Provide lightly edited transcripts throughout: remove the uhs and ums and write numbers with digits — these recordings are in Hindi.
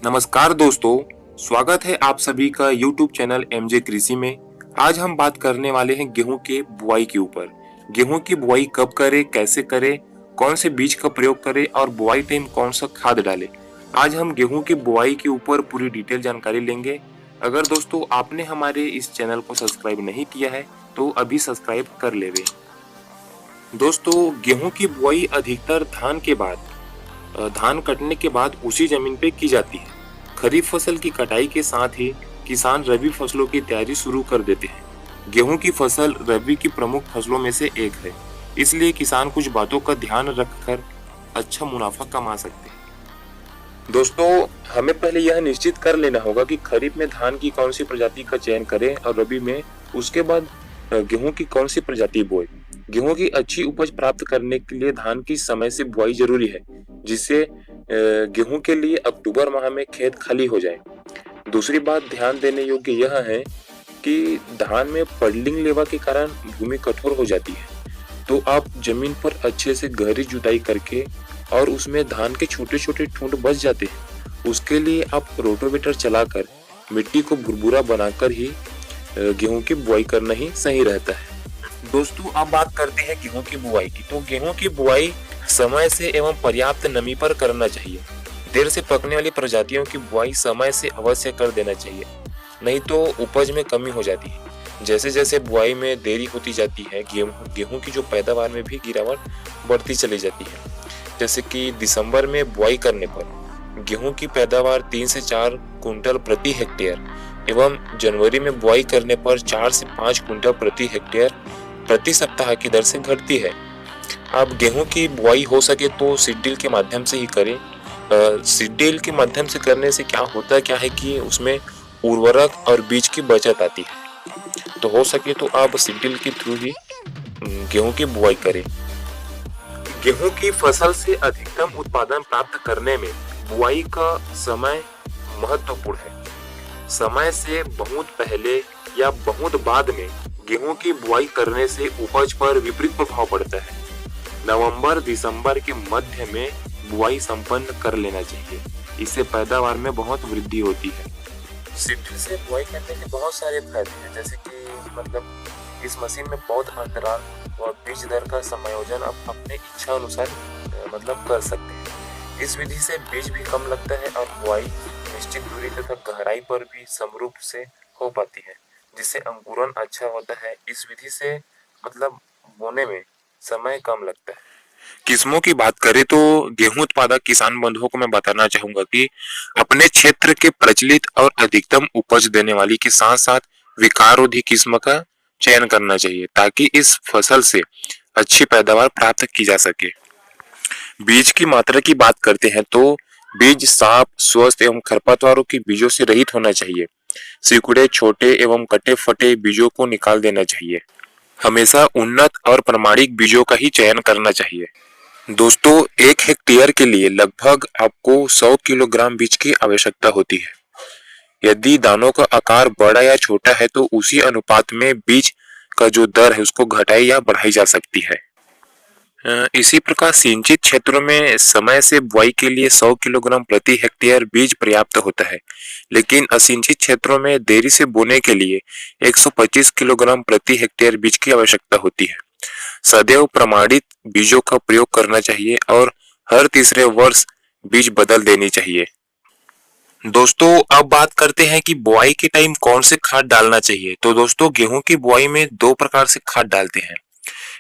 नमस्कार दोस्तों, स्वागत है आप सभी का YouTube चैनल एमजे कृषि में। आज हम बात करने वाले हैं गेहूं के बुआई के ऊपर। गेहूं की बुआई कब करें, कैसे करें, कौन से बीज का प्रयोग करें और बुआई टाइम कौन सा खाद डालें। आज हम गेहूं की बुआई के ऊपर पूरी डिटेल जानकारी लेंगे। अगर दोस्तों आपने हमारे इस चैनल को सब्सक्राइब नहीं किया है तो अभी सब्सक्राइब कर लेवे। दोस्तों, गेहूं की बुआई अधिकतर धान कटने के बाद उसी जमीन पे की जाती है। खरीफ फसल की कटाई के साथ ही किसान रबी फसलों की तैयारी शुरू कर देते हैं। गेहूं की फसल रबी की प्रमुख फसलों में से एक है, इसलिए किसान कुछ बातों का ध्यान रखकर अच्छा मुनाफा कमा सकते हैं। दोस्तों, हमें पहले यह निश्चित कर लेना होगा कि खरीफ में धान की कौन सी प्रजाति का चयन करें और रबी में उसके बाद गेहूं की कौन सी प्रजाति बोए। गेहूं की अच्छी उपज प्राप्त करने के लिए धान की समय से बुआई जरूरी है, जिससे गेहूं के लिए अक्टूबर माह में खेत खाली हो जाए। दूसरी बात ध्यान देने योग्य यह है कि धान में पडलिंग लेवा के कारण भूमि कठोर हो जाती है, तो आप जमीन पर अच्छे से गहरी जुताई करके और उसमें धान के छोटे छोटे ठूंठ बच जाते हैं, उसके लिए आप रोटोवेटर चलाकर मिट्टी को भुरभुरा बनाकर ही गेहूं की बुआई करना ही सही रहता है। दोस्तों, अब बात करते हैं गेहूं की बुआई की। तो गेहूं की बुआई समय से एवं पर्याप्त नमी पर करना चाहिए। देर से पकने वाली प्रजातियों की बुआई समय से अवश्य कर देना चाहिए, नहीं तो उपज में कमी हो जाती है। जैसे जैसे बुआई में देरी होती जाती है, गेहूं की जो पैदावार में भी गिरावट बढ़ती चली जाती है। जैसे कि दिसंबर में बुआई करने पर गेहूं की पैदावार 3 से 4 कुंटल प्रति हेक्टेयर एवं जनवरी में बुआई करने पर 4 से 5 कुंटल प्रति हेक्टेयर प्रति सप्ताह की दर से घटती है। आप गेहूं की बुआई हो सके तो सीड ड्रिल के माध्यम से ही करें। सीड ड्रिल के माध्यम से करने से क्या है कि उसमें उर्वरक और बीज की बचत आती है, तो हो सके तो आप सीड ड्रिल के थ्रू ही गेहूं की बुआई करें। गेहूं की फसल से अधिकतम उत्पादन प्राप्त करने में बुआई का समय महत्वपूर्ण है। समय से बहुत पहले या बहुत बाद में गेहूं की बुआई करने से उपज पर विपरीत प्रभाव पड़ता है। नवंबर दिसंबर के मध्य में बुआई संपन्न कर लेना चाहिए, इससे पैदावार में बहुत वृद्धि होती है। सीड ड्रिल से बुआई करने के बहुत सारे फायदे हैं, जैसे कि इस मशीन में पौध अंतराल और बीज दर का समायोजन आप अपने इच्छा अनुसार कर सकते हैं। इस विधि से बीज भी कम लगता है और बुआई निश्चित दूरी तथा गहराई पर भी समरूप से हो पाती है, जिससे अंकुरन अच्छा होता है। इस विधि से बोने में समय कम लगता है। किस्मों की बात करें तो गेहूं उत्पादक किसान बंधुओं को मैं बताना चाहूंगा कि अपने क्षेत्र के प्रचलित और अधिकतम उपज देने वाली के साथ साथ विकाररोधी किस्म का चयन करना चाहिए, ताकि इस फसल से अच्छी पैदावार प्राप्त की जा सके। बीज की मात्रा की बात करते हैं तो बीज साफ, स्वस्थ एवं खरपतवारों के बीजों से रहित होना चाहिए। सिकुड़े, छोटे एवं कटे फटे बीजों को निकाल देना चाहिए। हमेशा उन्नत और प्रमाणिक बीजों का ही चयन करना चाहिए। दोस्तों, 1 हेक्टेयर के लिए लगभग आपको 100 किलोग्राम बीज की आवश्यकता होती है। यदि दानों का आकार बड़ा या छोटा है तो उसी अनुपात में बीज का जो दर है उसको घटाई या बढ़ाई जा सकती है। इसी प्रकार सिंचित क्षेत्रों में समय से बुआई के लिए 100 किलोग्राम प्रति हेक्टेयर बीज पर्याप्त होता है, लेकिन असिंचित क्षेत्रों में देरी से बोने के लिए 125 किलोग्राम प्रति हेक्टेयर बीज की आवश्यकता होती है। सदैव प्रमाणित बीजों का प्रयोग करना चाहिए और हर तीसरे वर्ष बीज बदल देनी चाहिए। दोस्तों, अब बात करते हैं कि बुआई के टाइम कौन से खाद डालना चाहिए। तो दोस्तों, गेहूं की बुआई में 2 प्रकार से खाद डालते हैं।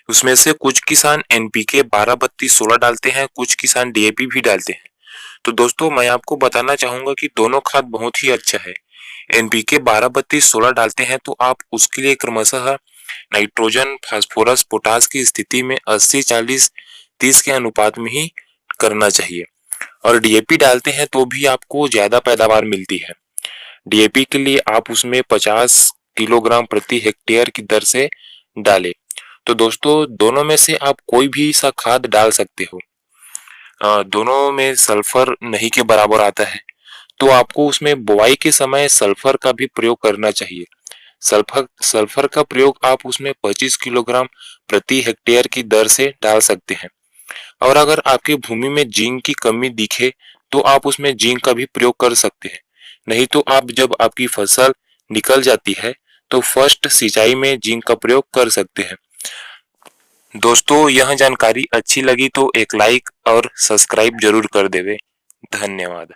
उसमें से कुछ किसान एनपीके 12-32-16 डालते हैं, कुछ किसान डीएपी भी डालते हैं। तो दोस्तों, मैं आपको बताना चाहूंगा कि दोनों खाद बहुत ही अच्छा है। एनपीके 12-32-16 डालते हैं तो आप उसके लिए क्रमशः नाइट्रोजन, फास्फोरस, पोटास की स्थिति में 80-40-30 के अनुपात में ही करना चाहिए। और डीएपी डालते हैं तो भी आपको ज्यादा पैदावार मिलती है। डीएपी के लिए आप उसमें 50 किलोग्राम प्रति हेक्टेयर की दर से डालें। तो दोस्तों, दोनों में से आप कोई भी सा खाद डाल सकते हो। दोनों में सल्फर नहीं के बराबर आता है, तो आपको उसमें बुआई के समय सल्फर का भी प्रयोग करना चाहिए। सल्फर का प्रयोग आप उसमें 25 किलोग्राम प्रति हेक्टेयर की दर से डाल सकते हैं। और अगर आपकी भूमि में जिंक की कमी दिखे तो आप उसमें जिंक का भी प्रयोग कर सकते हैं। नहीं तो आप जब आपकी फसल निकल जाती है तो फर्स्ट सिंचाई में जिंक का प्रयोग कर सकते हैं। दोस्तों, यह जानकारी अच्छी लगी तो एक लाइक और सब्सक्राइब जरूर कर देवे। धन्यवाद।